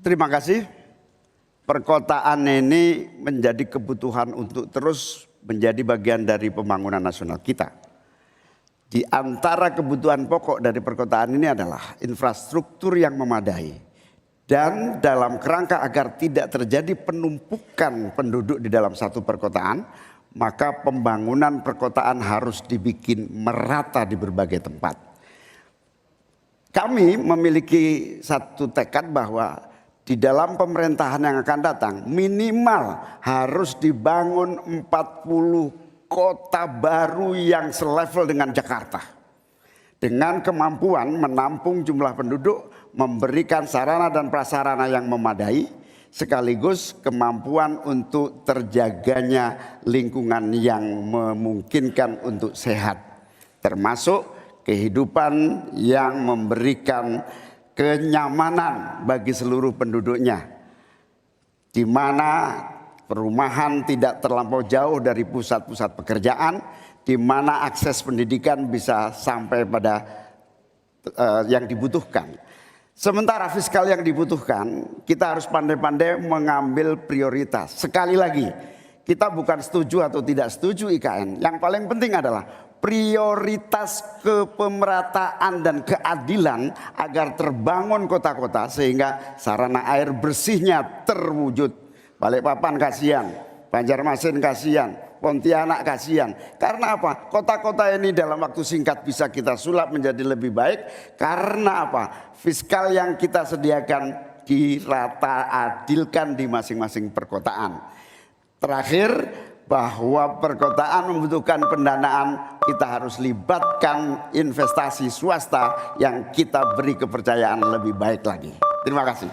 Terima kasih. Perkotaan ini menjadi kebutuhan untuk terus menjadi bagian dari pembangunan nasional kita. Di antara kebutuhan pokok dari perkotaan ini adalah infrastruktur yang memadai. Dan dalam kerangka agar tidak terjadi penumpukan penduduk di dalam satu perkotaan, maka pembangunan perkotaan harus dibikin merata di berbagai tempat. Kami memiliki satu tekad bahwa di dalam pemerintahan yang akan datang minimal harus dibangun 40 kota baru yang selevel dengan Jakarta. Dengan kemampuan menampung jumlah penduduk, memberikan sarana dan prasarana yang memadai, sekaligus kemampuan untuk terjaganya lingkungan yang memungkinkan untuk sehat. Termasuk kehidupan yang memberikan kenyamanan bagi seluruh penduduknya, di mana perumahan tidak terlampau jauh dari pusat-pusat pekerjaan, di mana akses pendidikan bisa sampai pada yang dibutuhkan. Sementara fiskal yang dibutuhkan, kita harus pandai-pandai mengambil prioritas. Sekali lagi, kita bukan setuju atau tidak setuju IKN. Yang paling penting adalah prioritas kepemerataan dan keadilan agar terbangun kota-kota sehingga sarana air bersihnya terwujud. Balikpapan kasihan, Banjarmasin kasihan, Pontianak kasihan. Karena apa? Kota-kota ini dalam waktu singkat bisa kita sulap menjadi lebih baik. Karena apa? Fiskal yang kita sediakan dirata adilkan di masing-masing perkotaan. Terakhir, bahwa perkotaan membutuhkan pendanaan, kita harus libatkan investasi swasta yang kita beri kepercayaan lebih baik lagi. Terima kasih.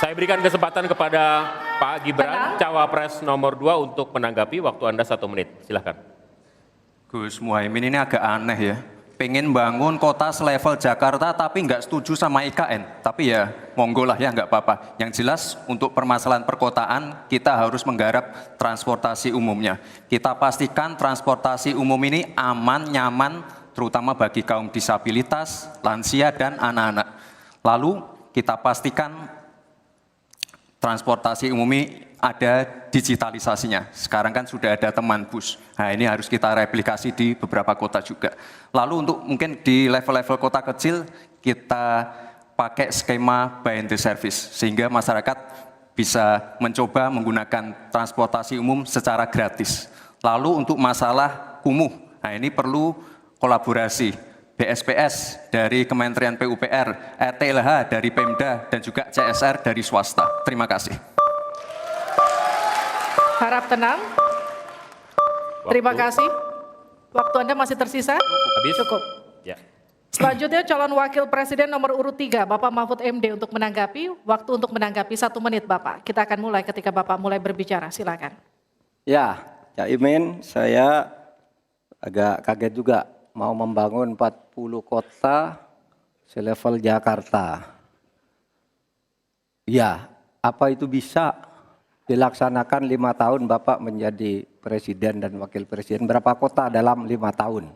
Saya berikan kesempatan kepada Pak Gibran, Cawapres nomor 2 untuk menanggapi. Waktu Anda 1 menit, silahkan. Gus Muhaimin ini agak aneh ya. Pengen bangun kota selevel Jakarta tapi nggak setuju sama IKN. Tapi ya monggo lah ya, nggak apa-apa. Yang jelas untuk permasalahan perkotaan kita harus menggarap transportasi umumnya. Kita pastikan transportasi umum ini aman, nyaman, terutama bagi kaum disabilitas, lansia dan anak-anak. Lalu kita pastikan transportasi umum ini ada digitalisasinya. Sekarang kan sudah ada teman bus. Nah ini harus kita replikasi di beberapa kota juga. Lalu untuk mungkin di level-level kota kecil kita pakai skema buy and the service. Sehingga masyarakat bisa mencoba menggunakan transportasi umum secara gratis. Lalu untuk masalah kumuh, nah ini perlu kolaborasi. BSPS dari Kementerian PUPR, RTLH dari Pemda, dan juga CSR dari swasta. Terima kasih. Harap tenang. Terima kasih. Waktu Anda masih tersisa? Habis? Cukup. Ya. Selanjutnya calon wakil presiden nomor urut 3, Bapak Mahfud MD untuk menanggapi. Waktu untuk menanggapi 1 menit Bapak. Kita akan mulai ketika Bapak mulai berbicara. Silakan. Ya, Cak Imin, saya agak kaget juga mau membangun 40 kota selevel Jakarta. Ya, apa itu bisa dilaksanakan 5 tahun Bapak menjadi presiden dan wakil presiden? Berapa kota dalam 5 tahun?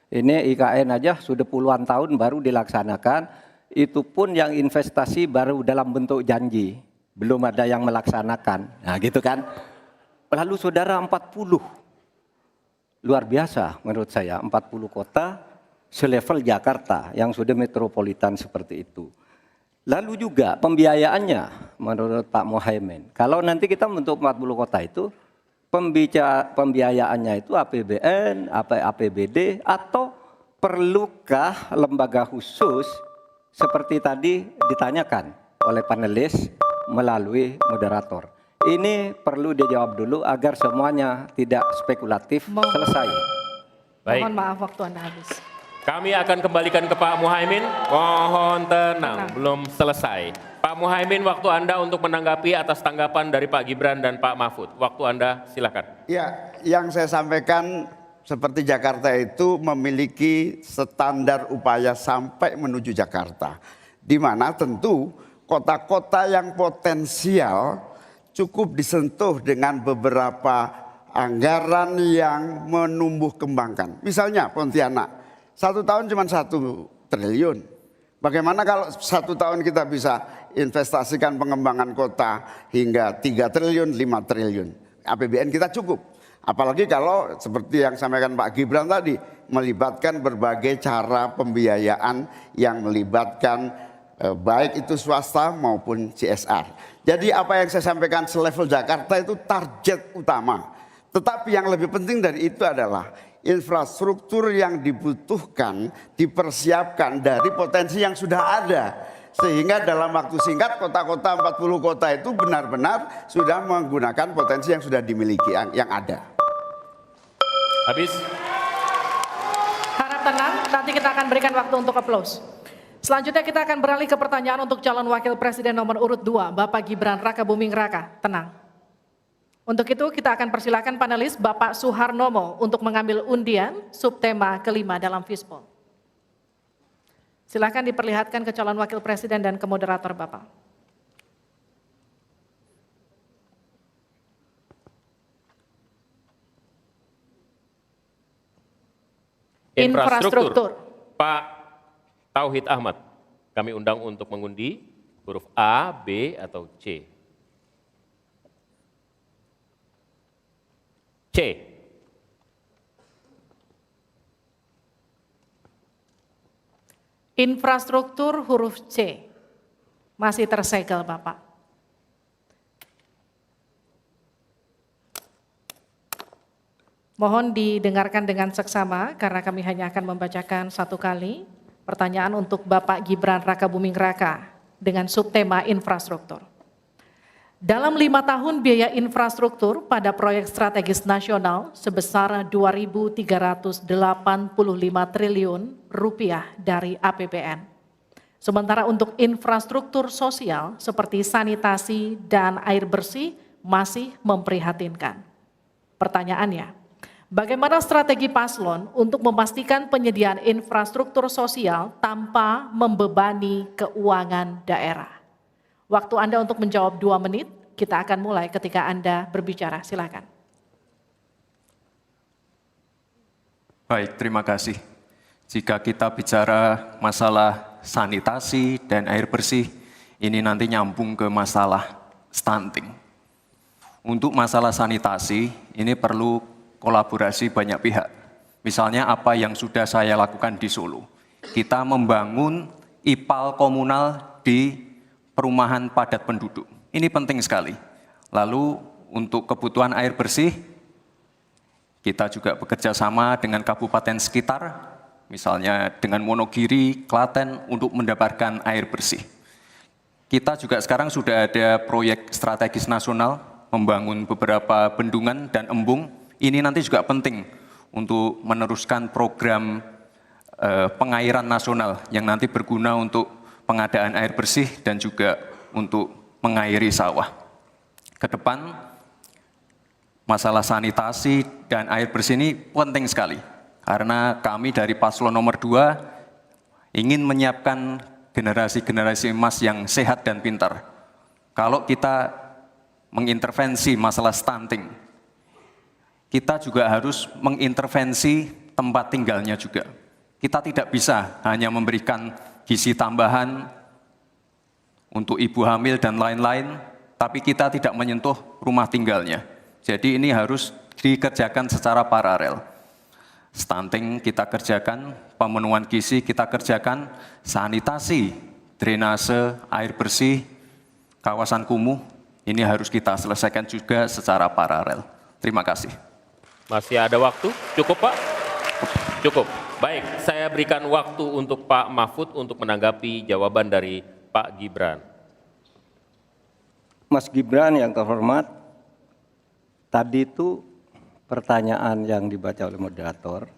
Ini IKN aja sudah puluhan tahun baru dilaksanakan. Itu pun yang investasi baru dalam bentuk janji. Belum ada yang melaksanakan. Nah gitu kan. Lalu saudara 40. Luar biasa menurut saya, 40 kota selevel Jakarta yang sudah metropolitan seperti itu. Lalu juga pembiayaannya menurut Pak Muhaimin. Kalau nanti kita membentuk 40 kota itu, pembiayaannya itu APBN, APBD, atau perlukah lembaga khusus seperti tadi ditanyakan oleh panelis melalui moderator. Ini perlu dijawab dulu agar semuanya tidak spekulatif. Selesai. Baik. Mohon maaf waktu Anda habis. Kami akan kembalikan ke Pak Muhaimin. Mohon tenang, belum selesai. Pak Muhaimin, waktu Anda untuk menanggapi atas tanggapan dari Pak Gibran dan Pak Mahfud. Waktu Anda silakan. Ya, yang saya sampaikan seperti Jakarta itu memiliki standar upaya sampai menuju Jakarta. Di mana tentu kota-kota yang potensial cukup disentuh dengan beberapa anggaran yang menumbuh kembangkan. Misalnya Pontianak, 1 tahun cuma 1 triliun. Bagaimana kalau 1 tahun kita bisa investasikan pengembangan kota hingga 3 triliun, 5 triliun. APBN kita cukup. Apalagi kalau seperti yang sampaikan Pak Gibran tadi, melibatkan berbagai cara pembiayaan yang melibatkan baik itu swasta maupun CSR. Jadi apa yang saya sampaikan selevel Jakarta itu target utama. Tetapi yang lebih penting dari itu adalah infrastruktur yang dibutuhkan dipersiapkan dari potensi yang sudah ada. Sehingga dalam waktu singkat kota-kota 40 kota itu benar-benar sudah menggunakan potensi yang sudah dimiliki yang ada. Habis. Harap tenang, nanti kita akan berikan waktu untuk aplaus. Selanjutnya kita akan beralih ke pertanyaan untuk calon wakil presiden nomor urut 2, Bapak Gibran Rakabuming Raka. Tenang. Untuk itu kita akan persilakan panelis Bapak Suharnomo untuk mengambil undian subtema kelima dalam Fishbowl. Silakan diperlihatkan ke calon wakil presiden dan ke moderator Bapak. Infrastruktur. Pak Tauhid Ahmad, kami undang untuk mengundi huruf A, B, atau C. C. Infrastruktur huruf C. Masih tersegel Bapak. Mohon didengarkan dengan seksama karena kami hanya akan membacakan 1 kali. Pertanyaan untuk Bapak Gibran Rakabuming Raka dengan subtema infrastruktur. Dalam 5 tahun biaya infrastruktur pada proyek strategis nasional sebesar 2.385 triliun rupiah dari APBN. Sementara untuk infrastruktur sosial seperti sanitasi dan air bersih masih memprihatinkan. Pertanyaannya, bagaimana strategi paslon untuk memastikan penyediaan infrastruktur sosial tanpa membebani keuangan daerah? Waktu Anda untuk menjawab 2 menit, kita akan mulai ketika Anda berbicara. Silakan. Baik, terima kasih. Jika kita bicara masalah sanitasi dan air bersih, ini nanti nyambung ke masalah stunting. Untuk masalah sanitasi, ini perlu kolaborasi banyak pihak. Misalnya apa yang sudah saya lakukan di Solo. Kita membangun IPAL komunal di perumahan padat penduduk. Ini penting sekali. Lalu untuk kebutuhan air bersih, kita juga bekerja sama dengan kabupaten sekitar, misalnya dengan Wonogiri, Klaten, untuk mendapatkan air bersih. Kita juga sekarang sudah ada proyek strategis nasional, membangun beberapa bendungan dan embung. Ini nanti juga penting untuk meneruskan program pengairan nasional yang nanti berguna untuk pengadaan air bersih dan juga untuk mengairi sawah. Ke depan, masalah sanitasi dan air bersih ini penting sekali. Karena kami dari paslon nomor 2 ingin menyiapkan generasi-generasi emas yang sehat dan pintar. Kalau kita mengintervensi masalah stunting, kita juga harus mengintervensi tempat tinggalnya juga. Kita tidak bisa hanya memberikan gizi tambahan untuk ibu hamil dan lain-lain, tapi kita tidak menyentuh rumah tinggalnya. Jadi ini harus dikerjakan secara paralel. Stunting kita kerjakan, pemenuhan gizi kita kerjakan, sanitasi, drainase, air bersih, kawasan kumuh, ini harus kita selesaikan juga secara paralel. Terima kasih. Masih ada waktu? Cukup Pak? Cukup. Baik, saya berikan waktu untuk Pak Mahfud untuk menanggapi jawaban dari Pak Gibran. Mas Gibran yang terhormat, tadi itu pertanyaan yang dibaca oleh moderator,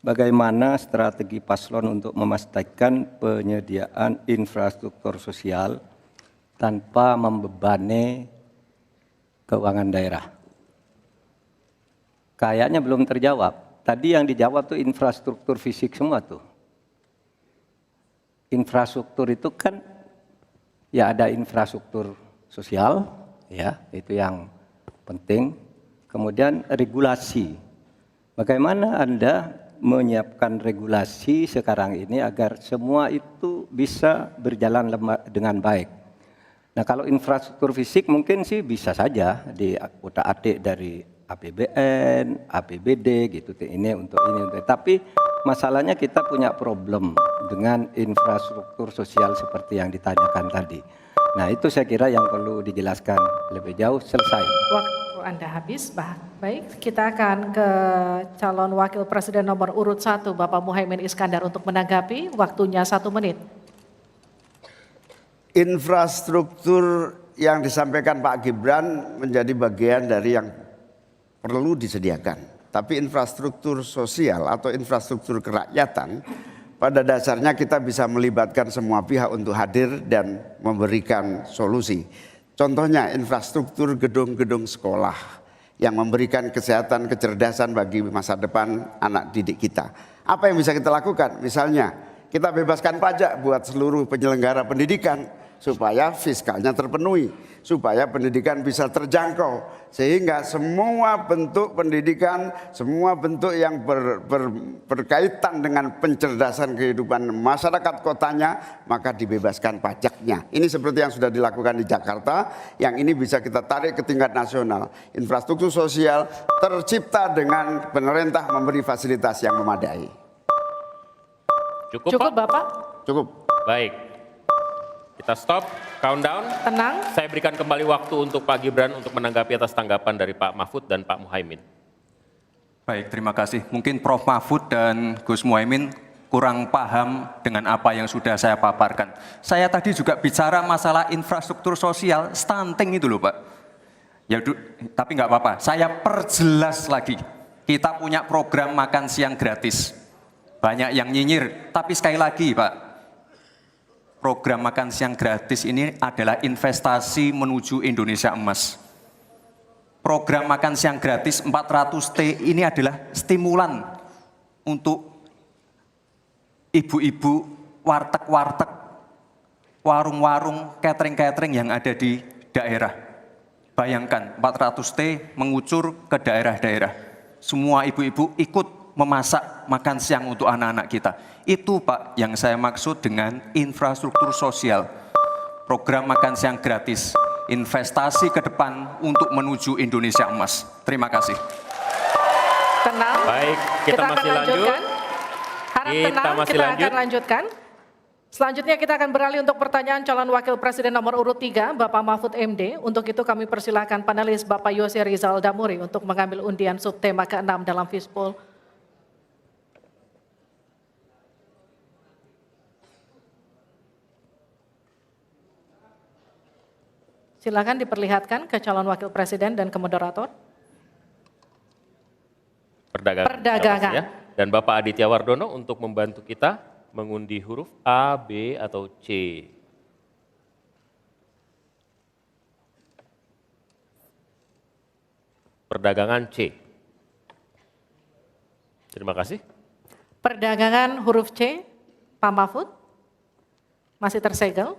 bagaimana strategi paslon untuk memastikan penyediaan infrastruktur sosial tanpa membebani keuangan daerah. Kayaknya belum terjawab. Tadi yang dijawab tuh infrastruktur fisik semua tuh. Infrastruktur itu kan ya ada infrastruktur sosial, ya itu yang penting. Kemudian regulasi. Bagaimana Anda menyiapkan regulasi sekarang ini agar semua itu bisa berjalan dengan baik. Nah, kalau infrastruktur fisik mungkin sih bisa saja diutak-atik dari APBN, APBD gitu, ini untuk ini. Tapi masalahnya kita punya problem dengan infrastruktur sosial seperti yang ditanyakan tadi. Nah, itu saya kira yang perlu dijelaskan lebih jauh. Selesai. Waktu Anda habis, baik. Kita akan ke calon wakil presiden nomor urut 1, Bapak Muhaimin Iskandar untuk menanggapi. Waktunya 1 menit. Infrastruktur yang disampaikan Pak Gibran menjadi bagian dari yang perlu disediakan. Tapi infrastruktur sosial atau infrastruktur kerakyatan, pada dasarnya kita bisa melibatkan semua pihak untuk hadir dan memberikan solusi. Contohnya infrastruktur gedung-gedung sekolah yang memberikan kesehatan, kecerdasan bagi masa depan anak didik kita. Apa yang bisa kita lakukan? Misalnya kita bebaskan pajak buat seluruh penyelenggara pendidikan supaya fiskalnya terpenuhi, supaya pendidikan bisa terjangkau, sehingga semua bentuk pendidikan, semua bentuk yang berkaitan dengan pencerdasan kehidupan masyarakat kotanya, maka dibebaskan pajaknya. Ini seperti yang sudah dilakukan di Jakarta, yang ini bisa kita tarik ke tingkat nasional. Infrastruktur sosial tercipta dengan pemerintah memberi fasilitas yang memadai. Cukup, Pak? Bapak? Cukup. Baik. Kita stop, countdown. Tenang. Saya berikan kembali waktu untuk Pak Gibran untuk menanggapi atas tanggapan dari Pak Mahfud dan Pak Muhaimin. Baik, terima kasih. Mungkin Prof. Mahfud dan Gus Muhaimin kurang paham dengan apa yang sudah saya paparkan. Saya tadi juga bicara masalah infrastruktur sosial, stunting itu loh Pak. Ya, tapi nggak apa-apa, saya perjelas lagi. Kita punya program makan siang gratis. Banyak yang nyinyir, tapi sekali lagi Pak, program makan siang gratis ini adalah investasi menuju Indonesia emas. Program makan siang gratis 400T ini adalah stimulan untuk ibu-ibu, warteg-warteg, warung-warung, catering-catering yang ada di daerah. Bayangkan 400T mengucur ke daerah-daerah. Semua ibu-ibu ikut memasak makan siang untuk anak-anak kita. Itu Pak yang saya maksud dengan infrastruktur sosial. Program makan siang gratis, investasi ke depan untuk menuju Indonesia emas. Terima kasih. Tenang. Baik, kita akan masih lanjut. Harap tenang, kita akan lanjutkan. Selanjutnya kita akan beralih untuk pertanyaan calon wakil presiden nomor urut 3, Bapak Mahfud MD. Untuk itu kami persilakan panelis Bapak Yose Rizal Damuri untuk mengambil undian subtema ke-6 dalam Fishbowl. Silakan diperlihatkan ke calon wakil presiden dan ke moderator. Perdagangan. Ya. Dan Bapak Aditya Wardono untuk membantu kita mengundi huruf A, B, atau C. Perdagangan C. Terima kasih. Perdagangan huruf C, Pak Mahfud. Masih tersegel.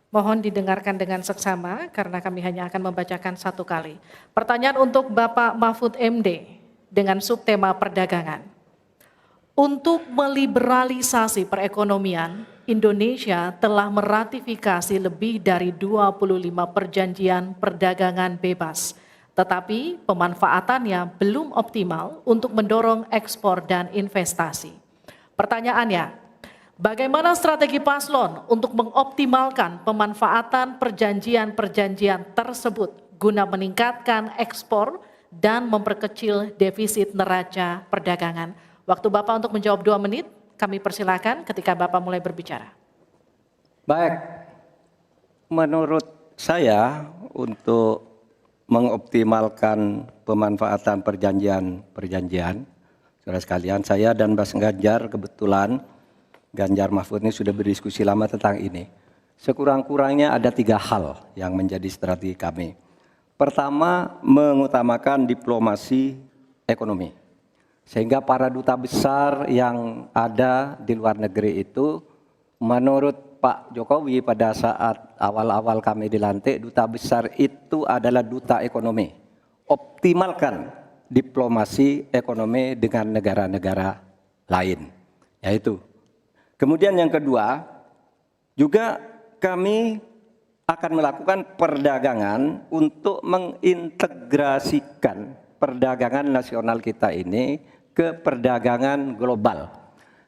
Mohon didengarkan dengan seksama karena kami hanya akan membacakan 1 kali. Pertanyaan untuk Bapak Mahfud MD dengan subtema perdagangan. Untuk meliberalisasi perekonomian, Indonesia telah meratifikasi lebih dari 25 perjanjian perdagangan bebas. Tetapi pemanfaatannya belum optimal untuk mendorong ekspor dan investasi. Pertanyaannya, bagaimana strategi paslon untuk mengoptimalkan pemanfaatan perjanjian-perjanjian tersebut guna meningkatkan ekspor dan memperkecil defisit neraca perdagangan? Waktu Bapak untuk menjawab 2 menit, kami persilakan ketika Bapak mulai berbicara. Baik, menurut saya untuk mengoptimalkan pemanfaatan perjanjian-perjanjian, saudara sekalian, saya dan Mas Ganjar kebetulan Ganjar Mahfud ini sudah berdiskusi lama tentang ini. Sekurang-kurangnya ada 3 hal yang menjadi strategi kami. Pertama, mengutamakan diplomasi ekonomi. Sehingga para duta besar yang ada di luar negeri itu menurut Pak Jokowi pada saat awal-awal kami dilantik, duta besar itu adalah duta ekonomi. Optimalkan diplomasi ekonomi dengan negara-negara lain. Yaitu. Kemudian yang kedua, juga kami akan melakukan perdagangan untuk mengintegrasikan perdagangan nasional kita ini ke perdagangan global.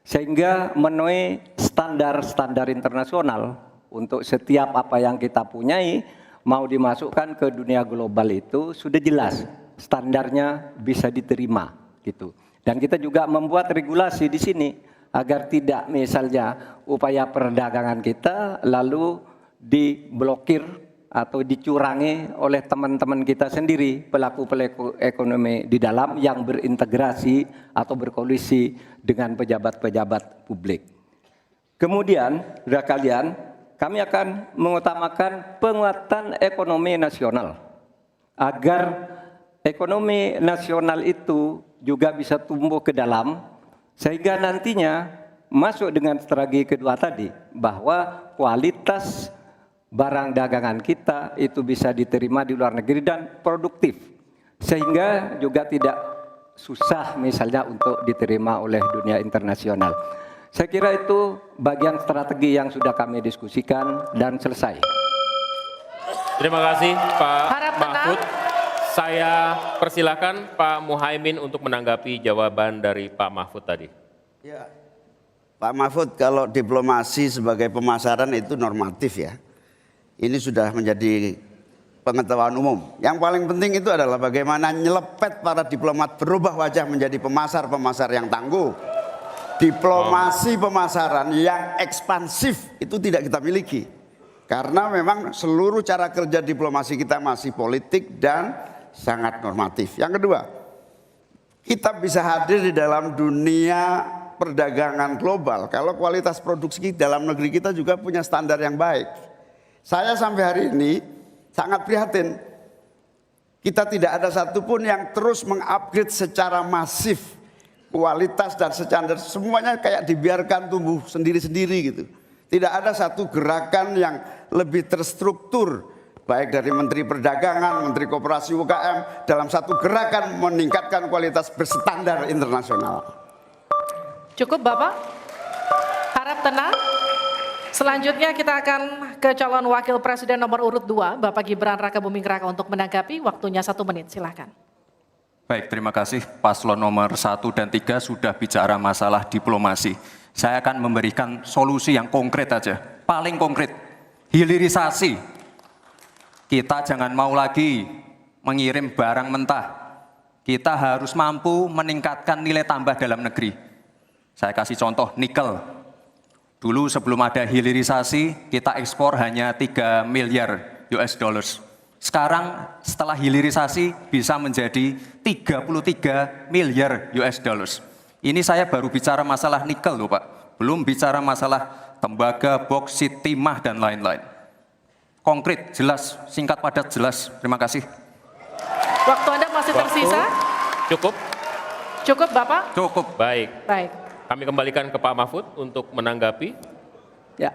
Sehingga memenuhi standar-standar internasional untuk setiap apa yang kita punyai mau dimasukkan ke dunia global itu sudah jelas standarnya bisa diterima gitu. Dan kita juga membuat regulasi di sini agar tidak misalnya upaya perdagangan kita lalu diblokir atau dicurangi oleh teman-teman kita sendiri, pelaku-pelaku ekonomi di dalam yang berintegrasi atau berkoalisi dengan pejabat-pejabat publik. Kemudian, saudara kalian, kami akan mengutamakan penguatan ekonomi nasional agar ekonomi nasional itu juga bisa tumbuh ke dalam sehingga nantinya masuk dengan strategi kedua tadi bahwa kualitas barang dagangan kita itu bisa diterima di luar negeri dan produktif sehingga juga tidak susah misalnya untuk diterima oleh dunia internasional. Saya kira itu bagian strategi yang sudah kami diskusikan dan selesai. Terima kasih Pak Harap tenang. Mahfud. Saya persilakan Pak Muhaimin untuk menanggapi jawaban dari Pak Mahfud tadi. Ya, Pak Mahfud, kalau diplomasi sebagai pemasaran itu normatif ya. Ini sudah menjadi pengetahuan umum. Yang paling penting itu adalah bagaimana nyelepet para diplomat berubah wajah menjadi pemasar-pemasar yang tangguh. Diplomasi pemasaran yang ekspansif itu tidak kita miliki. Karena memang seluruh cara kerja diplomasi kita masih politik dan sangat normatif. Yang kedua, kita bisa hadir di dalam dunia perdagangan global kalau kualitas produksi dalam negeri kita juga punya standar yang baik. Saya sampai hari ini sangat prihatin. Kita tidak ada satupun yang terus mengupgrade secara masif kualitas dan standar. Semuanya kayak dibiarkan tumbuh sendiri-sendiri gitu. Tidak ada satu gerakan yang lebih terstruktur baik dari Menteri Perdagangan, Menteri Koperasi UKM dalam satu gerakan meningkatkan kualitas berstandar internasional. Cukup Bapak? Harap tenang. Selanjutnya kita akan ke calon wakil presiden nomor urut 2, Bapak Gibran Rakabuming Raka untuk menanggapi, waktunya 1 menit, silakan. Baik, terima kasih. Paslon nomor 1 dan 3 sudah bicara masalah diplomasi. Saya akan memberikan solusi yang konkret aja, paling konkret, hilirisasi. Kita jangan mau lagi mengirim barang mentah. Kita harus mampu meningkatkan nilai tambah dalam negeri. Saya kasih contoh nikel. Dulu sebelum ada hilirisasi, kita ekspor hanya 3 miliar US dollars. Sekarang setelah hilirisasi bisa menjadi 33 miliar US dollars. Ini saya baru bicara masalah nikel loh Pak. Belum bicara masalah tembaga, boksit, timah, dan lain-lain. Konkret, jelas, singkat, padat, jelas. Terima kasih. Waktu Anda masih tersisa? Cukup? Cukup Bapak? Cukup. Baik. Baik. Kami kembalikan ke Pak Mahfud untuk menanggapi. Ya.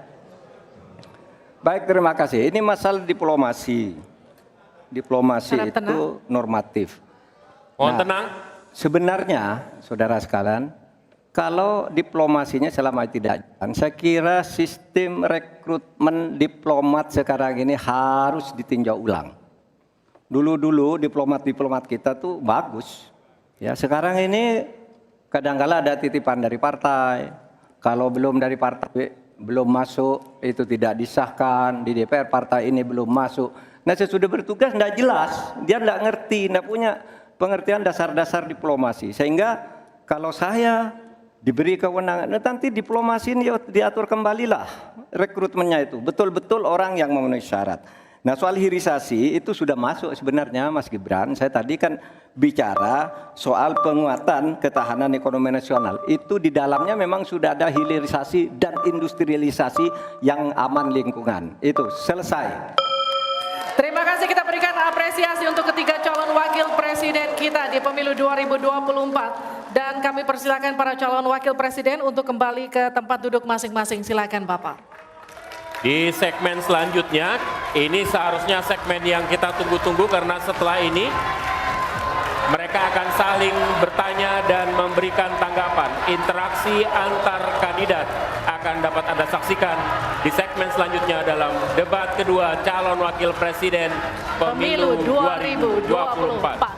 Baik, terima kasih. Ini masalah diplomasi. Diplomasi Harap itu tenang. normatif. Mohon Nah, tenang. Sebenarnya, saudara sekalian, kalau diplomasinya selama tidak jalan, saya kira sistem rekrutmen diplomat sekarang ini harus ditinjau ulang. Dulu-dulu diplomat-diplomat kita tuh bagus. Ya, sekarang ini kadang-kala ada titipan dari partai. Kalau belum dari partai belum masuk, itu tidak disahkan. Di DPR partai ini belum masuk. Nah, sesudah bertugas tidak jelas. Dia tidak ngerti, tidak punya pengertian dasar-dasar diplomasi. Sehingga kalau saya diberi kewenangan, nanti diplomasi ini diatur kembalilah rekrutmennya itu. Betul-betul orang yang memenuhi syarat. Nah, soal hilirisasi itu sudah masuk sebenarnya Mas Gibran. Saya tadi kan bicara soal penguatan ketahanan ekonomi nasional. Itu di dalamnya memang sudah ada hilirisasi dan industrialisasi yang aman lingkungan. Itu selesai. Terima kasih, kita berikan apresiasi untuk ketiga calon wakil presiden kita di pemilu 2024. Dan kami persilakan para calon wakil presiden untuk kembali ke tempat duduk masing-masing. Silakan Bapak. Di segmen selanjutnya, ini seharusnya segmen yang kita tunggu-tunggu karena setelah ini mereka akan saling bertanya dan memberikan tanggapan. Interaksi antar kandidat akan dapat Anda saksikan di segmen selanjutnya dalam debat kedua calon wakil presiden pemilu 2024.